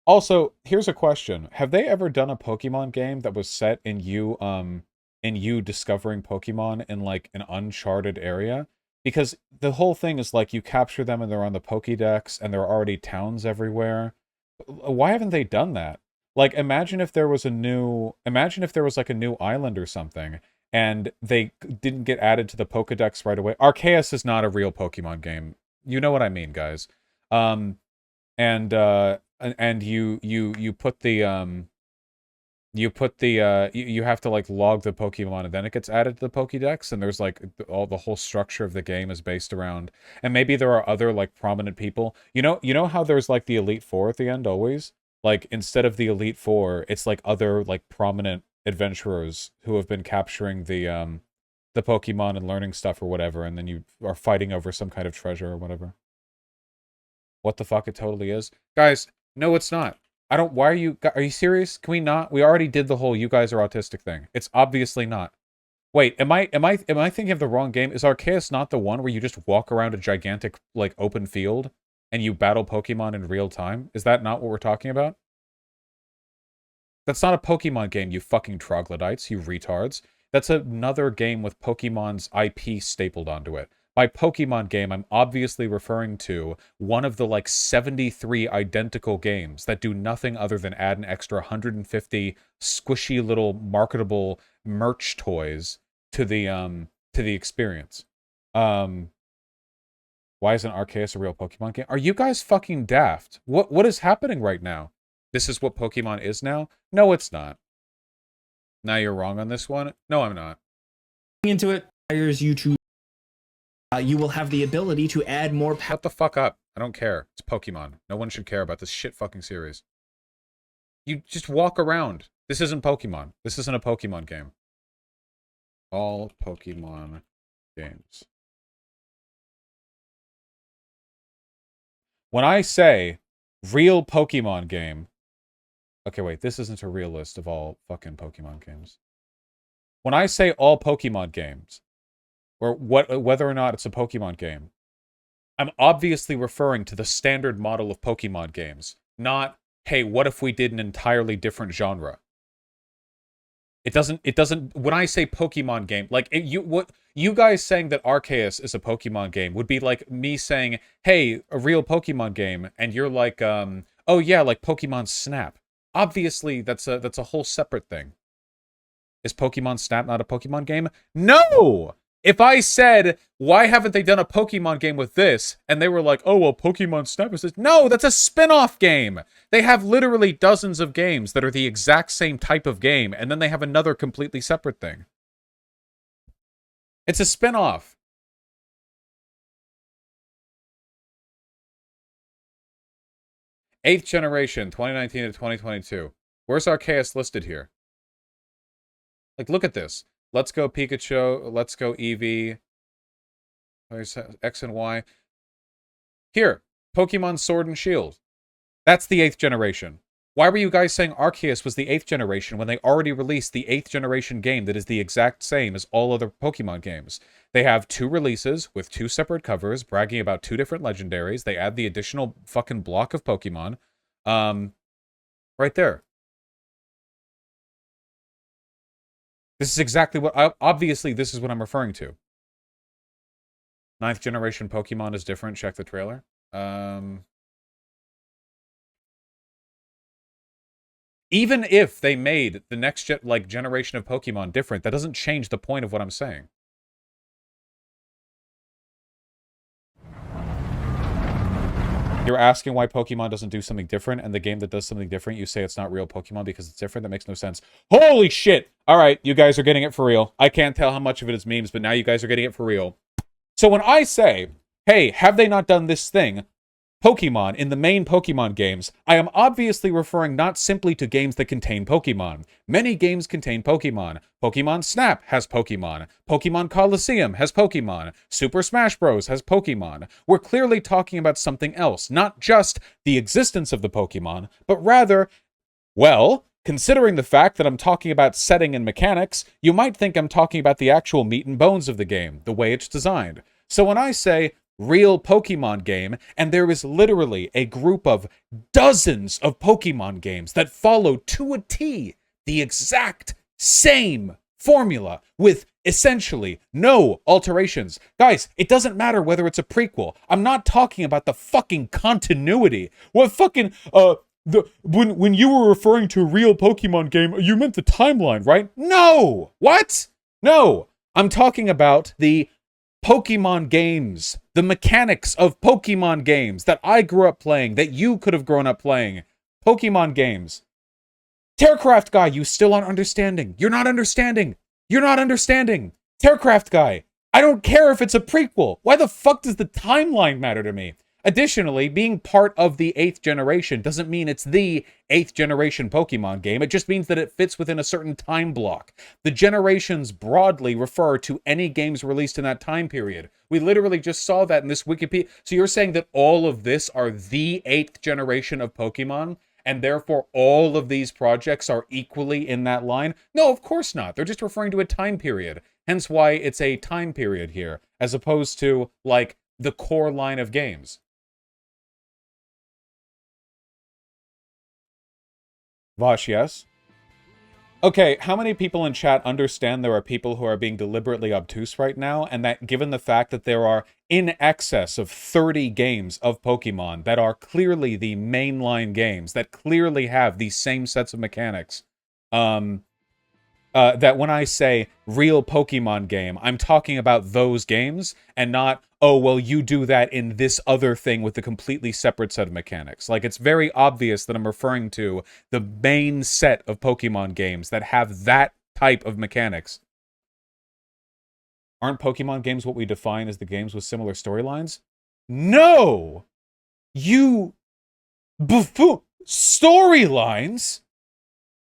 Also, here's a question. Have they ever done a Pokemon game that was set in you discovering Pokemon in like an uncharted area? Because the whole thing is like you capture them and they're on the Pokédex and there are already towns everywhere. Why haven't they done that? Like imagine if there was like a new island or something and they didn't get added to the Pokédex right away. Arceus is not a real Pokemon game. You know what I mean, guys. Um and you put the you have to like log the Pokemon and then it gets added to the Pokédex, and there's like all the whole structure of the game is based around, and maybe there are other like prominent people. You know how there's like the Elite Four at the end always? Like instead of the Elite Four, it's like other like prominent adventurers who have been capturing the Pokemon and learning stuff or whatever, and then you are fighting over some kind of treasure or whatever. What the fuck, it totally is. Guys, no, it's not. I don't, why are you serious? Can we not? We already did the whole you guys are autistic thing. It's obviously not. Wait, am I thinking of the wrong game? Is Arceus not the one where you just walk around a gigantic, like, open field and you battle Pokemon in real time? Is that not what we're talking about? That's not a Pokemon game, you fucking troglodytes, you retards. That's another game with Pokemon's IP stapled onto it. By Pokemon game, I'm obviously referring to one of the like 73 identical games that do nothing other than add an extra 150 squishy little marketable merch toys to the experience. Um why isn't Arceus a real Pokemon game? Are you guys fucking daft? What is happening right now? This is what Pokemon is now? No, it's not. Now you're wrong on this one? No, I'm not. Into it requires you to you will have the ability to add more power. Shut the fuck up. I don't care. It's Pokemon. No one should care about this shit fucking series. You just walk around. This isn't Pokemon. This isn't a Pokemon game. All Pokemon games. When I say real Pokemon game... Okay, wait. This isn't a real list of all fucking Pokemon games. When I say all Pokemon games, or whether or not it's a Pokemon game, I'm obviously referring to the standard model of Pokemon games, not, hey, what if we did an entirely different genre? It doesn't, when I say Pokemon game, like, what you guys saying that Arceus is a Pokemon game would be like me saying, hey, a real Pokemon game, and you're like, oh yeah, like Pokemon Snap. Obviously, that's a whole separate thing. Is Pokemon Snap not a Pokemon game? No! If I said, why haven't they done a Pokemon game with this? And they were like, oh, well, Pokemon Snap is this. No, that's a spin-off game. They have literally dozens of games that are the exact same type of game, and then they have another completely separate thing. It's a spin-off. Eighth generation, 2019 to 2022. Where's Arceus listed here? Like, look at this. Let's go Pikachu. Let's go Eevee. There's X and Y. Here, Pokemon Sword and Shield. That's the 8th generation. Why were you guys saying Arceus was the 8th generation when they already released the 8th generation game that is the exact same as all other Pokemon games? They have 2 releases with 2 separate covers, bragging about 2 different legendaries. They add the additional fucking block of Pokemon. Right there. This is exactly what... obviously, this is what I'm referring to. 9th generation Pokemon is different. Check the trailer. Even if they made the next generation of Pokemon different, that doesn't change the point of what I'm saying. You're asking why Pokemon doesn't do something different, and the game that does something different, you say it's not real Pokemon because it's different? That makes no sense. Holy shit! Alright, you guys are getting it for real. I can't tell how much of it is memes, but now you guys are getting it for real. So when I say, hey, have they not done this thing, Pokemon, in the main Pokemon games, I am obviously referring not simply to games that contain Pokemon. Many games contain Pokemon. Pokemon Snap has Pokemon. Pokemon Coliseum has Pokemon. Super Smash Bros. Has Pokemon. We're clearly talking about something else, not just the existence of the Pokemon, but rather, well, considering the fact that I'm talking about setting and mechanics, you might think I'm talking about the actual meat and bones of the game, the way it's designed. So when I say real Pokemon game, and there is literally a group of dozens of Pokemon games that follow to a T the exact same formula with essentially no alterations. Guys, it doesn't matter whether it's a prequel. I'm not talking about the fucking continuity. What fucking when you were referring to a real Pokemon game, you meant the timeline, right? No. What? No. I'm talking about the Pokemon games, the mechanics of Pokemon games that I grew up playing, that you could have grown up playing. Pokemon games. Tearcraft guy, you still aren't understanding. You're not understanding. You're not understanding. Tearcraft guy, I don't care if it's a prequel. Why the fuck does the timeline matter to me? Additionally, being part of the 8th generation doesn't mean it's the 8th generation Pokemon game. It just means that it fits within a certain time block. The generations broadly refer to any games released in that time period. We literally just saw that in this Wikipedia. So you're saying that all of this are the 8th generation of Pokemon, and therefore all of these projects are equally in that line? No, of course not. They're just referring to a time period. Hence why it's a time period here, as opposed to, like, the core line of games. Vaush, yes? Okay, how many people in chat understand there are people who are being deliberately obtuse right now, and that given the fact that there are in excess of 30 games of Pokemon that are clearly the mainline games, that clearly have the same sets of mechanics, that when I say real Pokemon game, I'm talking about those games and not, oh, well, you do that in this other thing with a completely separate set of mechanics. Like, it's very obvious that I'm referring to the main set of Pokemon games that have that type of mechanics. Aren't Pokemon games what we define as the games with similar storylines? No! You buffoon! Storylines?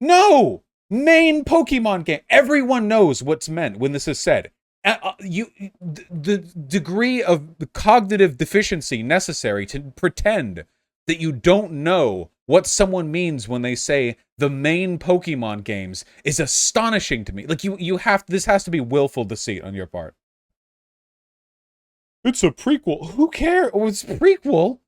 No! Main Pokemon game. Everyone knows what's meant when this is said. The degree of cognitive deficiency necessary to pretend that you don't know what someone means when they say the main Pokemon games is astonishing to me. Like, this has to be willful deceit on your part. It's a prequel. Who cares? Oh, it's a prequel.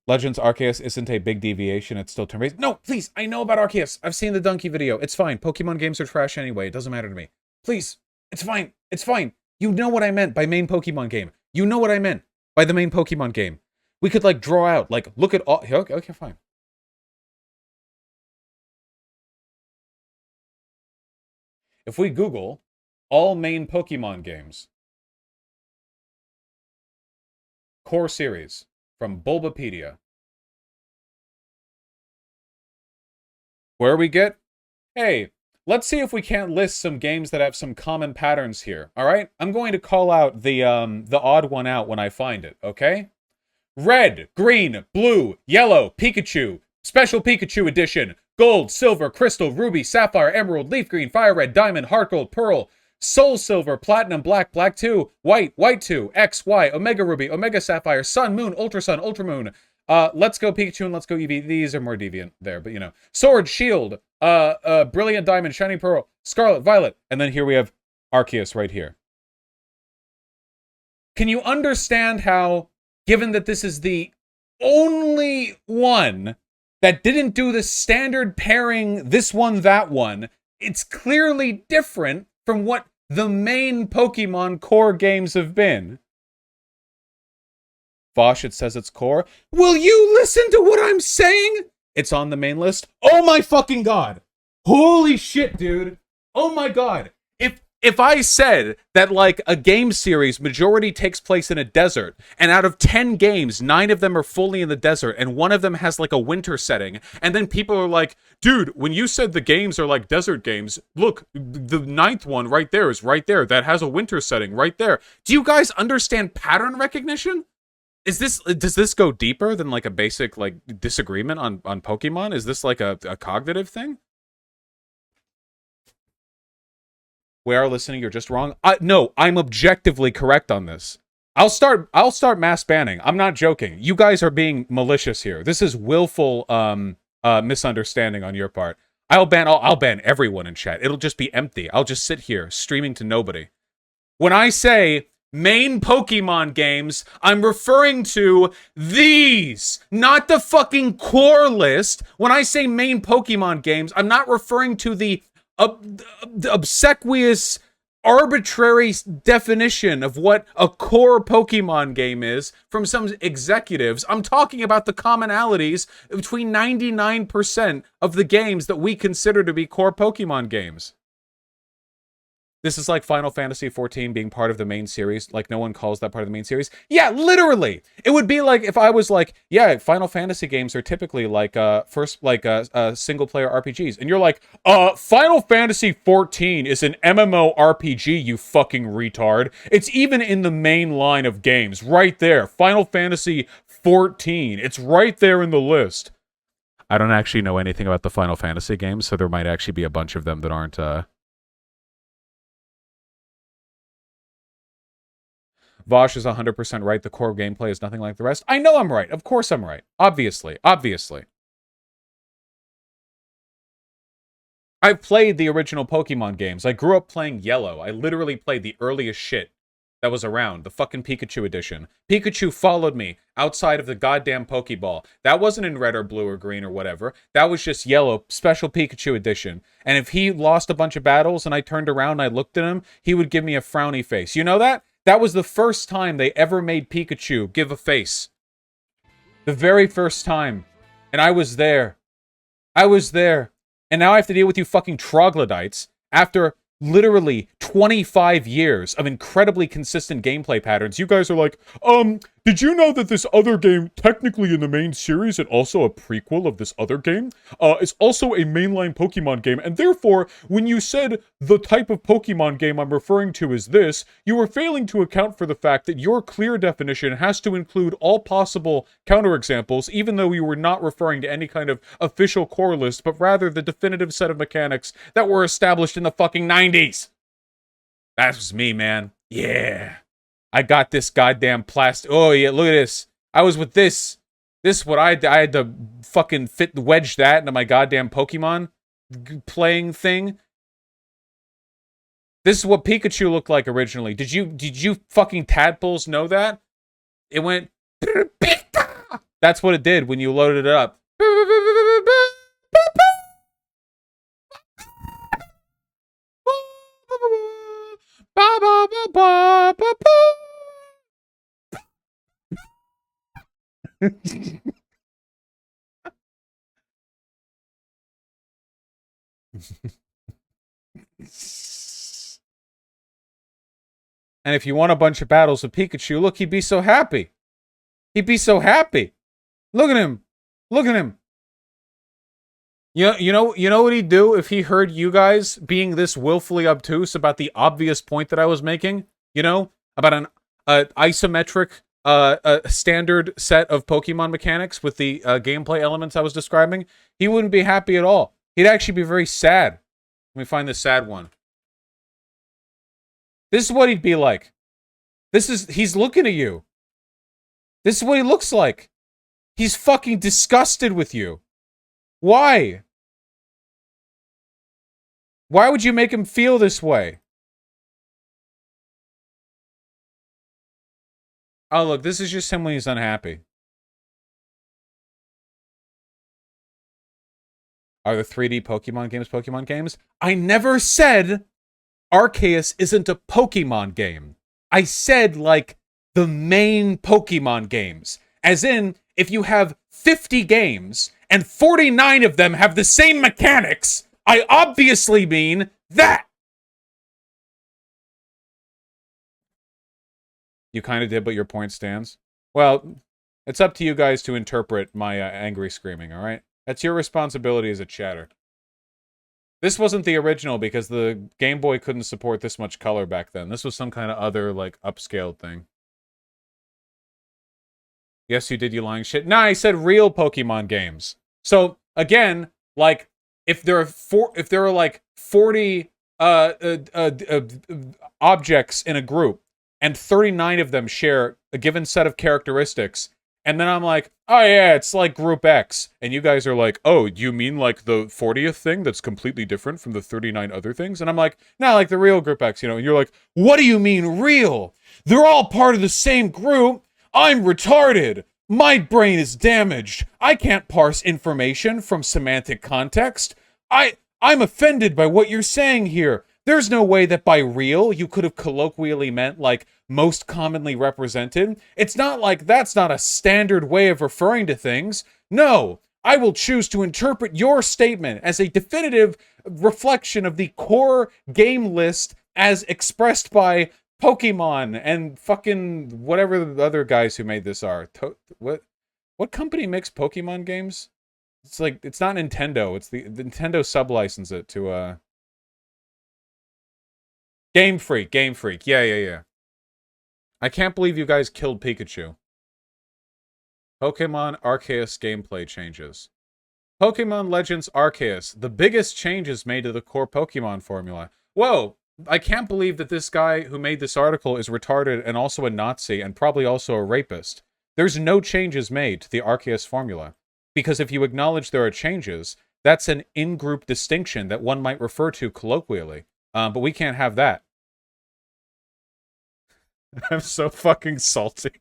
Legends Arceus isn't a big deviation, it's still turn-based. No, please, I know about Arceus. I've seen the Donkey video. It's fine. Pokemon games are trash anyway. It doesn't matter to me. Please, it's fine. It's fine. You know what I meant by main Pokemon game. You know what I meant by the main Pokemon game. We could, like, draw out, like, look at all... Okay, fine. If we Google all main Pokemon games, core series, from Bulbapedia, where we get, hey, let's see if we can't list some games that have some common patterns here, all right? I'm going to call out the odd one out when I find it, okay? Red, green, blue, yellow, Pikachu, Special Pikachu Edition, gold, silver, crystal, ruby, sapphire, emerald, leaf green, fire red, diamond, heart gold, pearl, soul silver, platinum, black, black 2, white, white 2, X, Y, omega ruby, omega sapphire, sun, moon, ultra moon. Let's go Pikachu and let's go Eevee. These are more deviant there, but you know. Sword, shield, brilliant diamond, shining pearl, scarlet, violet, and then here we have Arceus right here. Can you understand how, given that this is the only one that didn't do the standard pairing, this one, that one, it's clearly different from what the main Pokemon core games have been? Vaush, it says it's core. Will you listen to what I'm saying? It's on the main list. Oh my fucking god. Holy shit, dude. Oh my god. If I said that, like, a game series majority takes place in a desert, and out of 10 games, 9 of them are fully in the desert, and one of them has, like, a winter setting, and then people are like, dude, when you said the games are like desert games, look, the 9th one right there is right there. That has a winter setting right there. Do you guys understand pattern recognition? Does this go deeper than, like, a basic, like, disagreement on Pokemon? Is this, like, a cognitive thing? We are listening, you're just wrong. No, I'm objectively correct on this. I'll start mass banning. I'm not joking. You guys are being malicious here. This is willful misunderstanding on your part. I'll ban everyone in chat. It'll just be empty. I'll just sit here streaming to nobody. When I say main Pokemon games, I'm referring to these, not the fucking core list. When I say main Pokemon games, I'm not referring to the obsequious, arbitrary definition of what a core Pokemon game is from some executives. I'm talking about the commonalities between 99% of the games that we consider to be core Pokemon games. This is like Final Fantasy XIV being part of the main series. Like, no one calls that part of the main series. Yeah, literally! It would be like if I was like, yeah, Final Fantasy games are typically like, single-player RPGs. And you're like, Final Fantasy XIV is an MMORPG, you fucking retard. It's even in the main line of games. Right there. Final Fantasy XIV. It's right there in the list. I don't actually know anything about the Final Fantasy games, so there might actually be a bunch of them that aren't, Vaush is 100% right. The core gameplay is nothing like the rest. I know I'm right. Of course I'm right. Obviously. I've played the original Pokemon games. I grew up playing Yellow. I literally played the earliest shit that was around. The fucking Pikachu edition. Pikachu followed me outside of the goddamn Pokeball. That wasn't in red or blue or green or whatever. That was just Yellow, special Pikachu edition. And if he lost a bunch of battles and I turned around and I looked at him, he would give me a frowny face. You know that? That was the first time they ever made Pikachu give a face. The very first time. And I was there. And now I have to deal with you fucking troglodytes after literally 25 years of incredibly consistent gameplay patterns. You guys are like, did you know that this other game, technically in the main series and also a prequel of this other game, is also a mainline Pokemon game, and therefore, when you said the type of Pokemon game I'm referring to is this, you were failing to account for the fact that your clear definition has to include all possible counterexamples, even though you were not referring to any kind of official core list, but rather the definitive set of mechanics that were established in the fucking 90s. That was me, man. Yeah. I got this goddamn plastic. Oh, yeah, look at this. I was with this. This is what I had to fucking wedge that into my goddamn Pokemon playing thing. This is what Pikachu looked like originally. Did you fucking tadpoles know that? It went... That's what it did when you loaded it up. And if you want a bunch of battles with Pikachu, look, he'd be so happy. He'd be so happy. Look at him. Look at him. You know what he'd do if he heard you guys being this willfully obtuse about the obvious point that I was making? You know, about an isometric standard set of Pokemon mechanics with the gameplay elements I was describing? He wouldn't be happy at all. He'd actually be very sad. Let me find the sad one. This is what he'd be like. He's looking at you. This is what he looks like. He's fucking disgusted with you. Why? Why would you make him feel this way? Oh, look, this is just him when he's unhappy. Are the 3D Pokemon games? I never said Arceus isn't a Pokemon game. I said, like, the main Pokemon games. As in, if you have 50 games and 49 of them have the same mechanics, I obviously mean that. You kind of did, but your point stands. Well, it's up to you guys to interpret my angry screaming, all right? That's your responsibility as a chatter. This wasn't the original because the Game Boy couldn't support this much color back then. This was some kind of other, like, upscaled thing. Yes, you did, you lying shit. Nah, I said real Pokemon games. So, again, like, if there are like 40 objects in a group, and 39 of them share a given set of characteristics. And then I'm like, oh yeah, it's like Group X. And you guys are like, oh, you mean like the 40th thing that's completely different from the 39 other things? And I'm like, no, like the real Group X, you know? And you're like, what do you mean real? They're all part of the same group. I'm retarded. My brain is damaged. I can't parse information from semantic context. I'm offended by what you're saying here. There's no way that by real you could have colloquially meant like most commonly represented. It's not like that's not a standard way of referring to things. No, I will choose to interpret your statement as a definitive reflection of the core game list as expressed by Pokemon and fucking whatever the other guys who made this are. What company makes Pokemon games? It's like, it's not Nintendo. It's the Nintendo sub-license it to, Game Freak. Yeah. I can't believe you guys killed Pikachu. Pokemon Arceus gameplay changes. Pokemon Legends Arceus. The biggest changes made to the core Pokemon formula. Whoa! I can't believe that this guy who made this article is retarded and also a Nazi and probably also a rapist. There's no changes made to the Arceus formula. Because if you acknowledge there are changes, that's an in-group distinction that one might refer to colloquially. But we can't have that. I'm so fucking salty.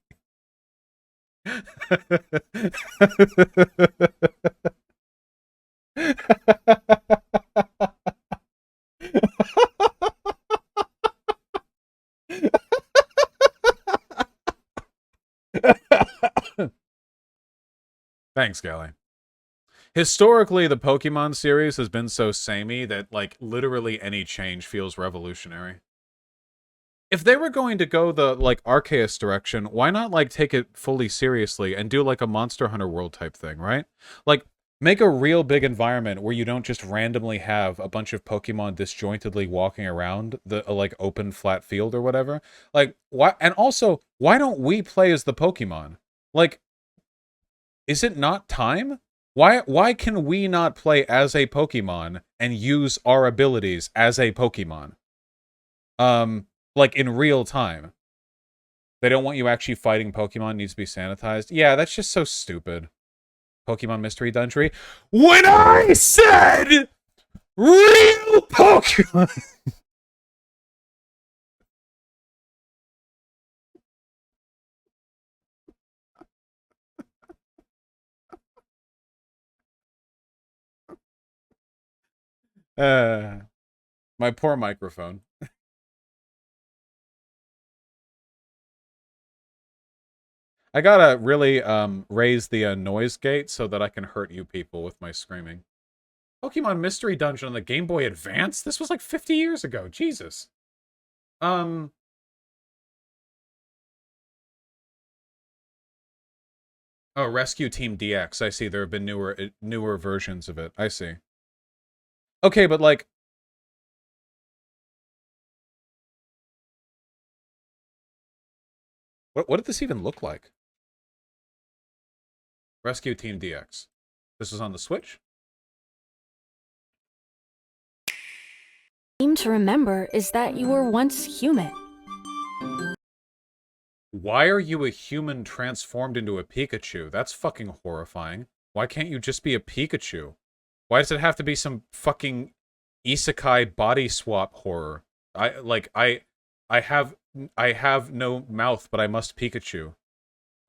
Thanks, Gally. Historically, the Pokemon series has been so samey that, like, literally any change feels revolutionary. If they were going to go the, like, Arceus direction, why not, like, take it fully seriously and do, like, a Monster Hunter World type thing, right? Like, make a real big environment where you don't just randomly have a bunch of Pokemon disjointedly walking around the, like, open flat field or whatever. Like, why? And also, why don't we play as the Pokemon? Like, is it not time? Why can we not play as a Pokemon and use our abilities as a Pokemon? Like in real time. They don't want you actually fighting Pokemon, needs to be sanitized. Yeah, that's just so stupid. Pokemon Mystery Dungeon. When I said real Pokemon! My poor microphone. I gotta really raise the noise gate so that I can hurt you people with my screaming. Pokemon Mystery Dungeon on the Game Boy Advance? This was like 50 years ago. Jesus. Oh, Rescue Team DX. I see there have been newer versions of it. I see. Okay, but like... What did this even look like? Rescue Team DX. This was on the Switch? Seem to remember is that you were once human. Why are you a human transformed into a Pikachu? That's fucking horrifying. Why can't you just be a Pikachu? Why does it have to be some fucking isekai body swap horror? I have no mouth, but I must Pikachu.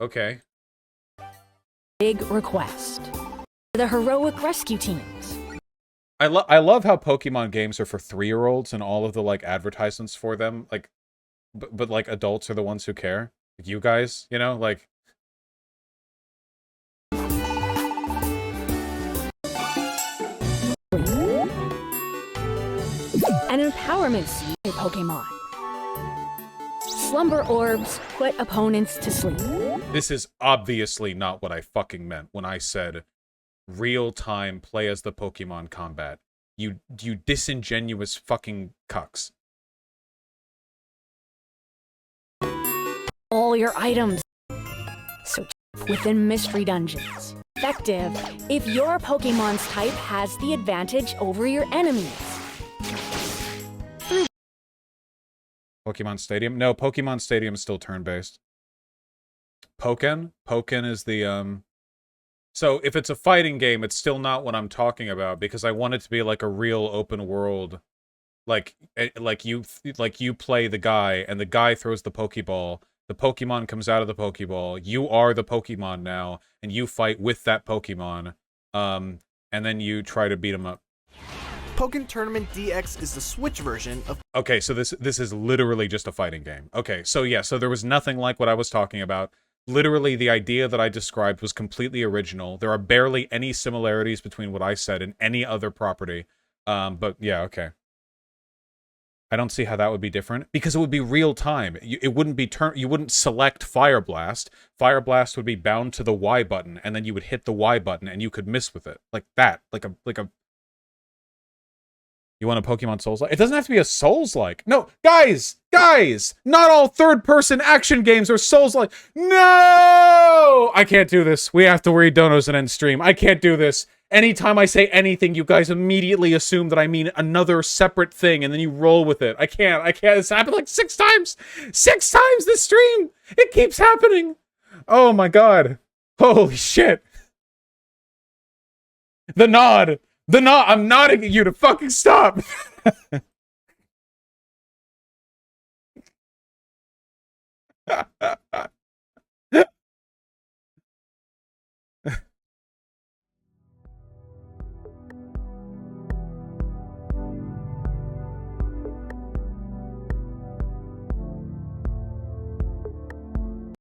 Okay. Big request. The heroic rescue teams. I love how Pokemon games are for 3-year-olds and all of the like advertisements for them, like, but like adults are the ones who care. Like you guys, you know, like. An empowerment seed Pokemon. Slumber orbs put opponents to sleep. This is obviously not what I fucking meant when I said real-time play as the Pokemon combat. You disingenuous fucking cucks. All your items. So within mystery dungeons. Effective if your Pokemon's type has the advantage over your enemies. Pokemon Stadium? No, Pokemon Stadium is still turn-based. Pokken? Pokken is the, So, if it's a fighting game, it's still not what I'm talking about, because I want it to be like a real open world. Like you play the guy, and the guy throws the Pokeball. The Pokemon comes out of the Pokeball. You are the Pokemon now, and you fight with that Pokemon. And then you try to beat him up. Pokken Tournament DX is the Switch version of... Okay, so this is literally just a fighting game. Okay, so yeah, so there was nothing like what I was talking about. Literally, the idea that I described was completely original. There are barely any similarities between what I said and any other property. But yeah, okay. I don't see how that would be different, because it would be real time. It wouldn't be you wouldn't select Fire Blast. Fire Blast would be bound to the Y button, and then you would hit the Y button, and you could miss with it like that, like a. You want a Pokemon Souls-like? It doesn't have to be a Souls-like. No, guys, not all third-person action games are Souls-like. No, I can't do this. We have to read donos and end stream. I can't do this. Anytime I say anything, you guys immediately assume that I mean another separate thing, and then you roll with it. I can't. It's happened like 6 times. 6 times this stream. It keeps happening. Oh my god. Holy shit. The nod. I'm nodding at you to fucking stop.